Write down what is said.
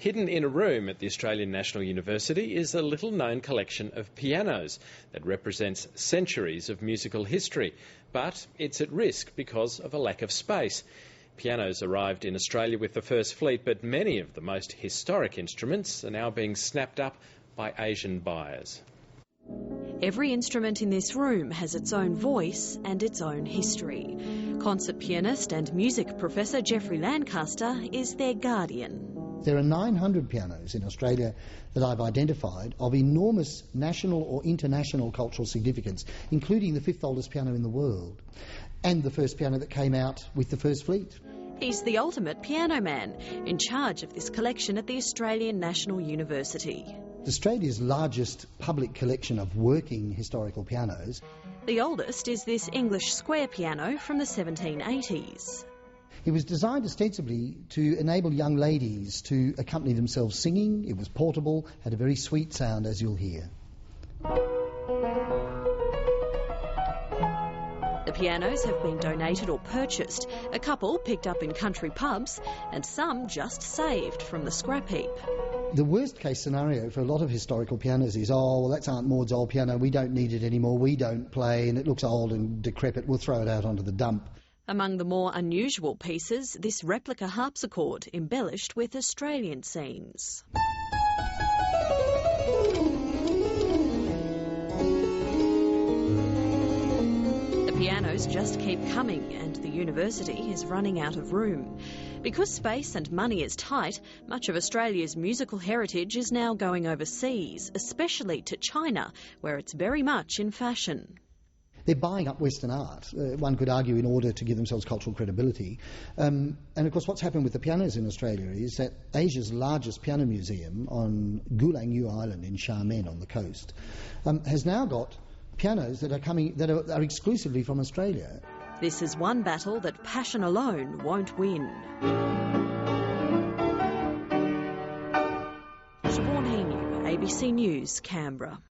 Hidden in a room at the Australian National University is a little-known collection of pianos that represents centuries of musical history, but it's at risk because of a lack of space. Pianos arrived in Australia with the First Fleet, but many of the most historic instruments are now being snapped up by Asian buyers. Every instrument in this room has its own voice and its own history. Concert pianist and music professor Geoffrey Lancaster is their guardian. There are 900 pianos in Australia that I've identified of enormous national or international cultural significance, including the fifth oldest piano in the world and the first piano that came out with the First Fleet. He's the ultimate piano man, in charge of this collection at the Australian National University. Australia's largest public collection of working historical pianos. The oldest is this English square piano from the 1780s. It was designed ostensibly to enable young ladies to accompany themselves singing. It was portable, had a very sweet sound, as you'll hear. The pianos have been donated or purchased, a couple picked up in country pubs, and some just saved from the scrap heap. The worst case scenario for a lot of historical pianos is, oh, well, that's Aunt Maud's old piano, we don't need it anymore, we don't play, and it looks old and decrepit, we'll throw it out onto the dump. Among the more unusual pieces, this replica harpsichord embellished with Australian scenes. The pianos just keep coming, and the university is running out of room. Because space and money is tight, much of Australia's musical heritage is now going overseas, especially to China, where it's very much in fashion. They're buying up Western art, one could argue, in order to give themselves cultural credibility. And of course what's happened with the pianos in Australia is that Asia's largest piano museum on Gulanyu Island in Xiamen on the coast has now got pianos that are exclusively from Australia. This is one battle that passion alone won't win. Siobhan Hinu, ABC News, Canberra.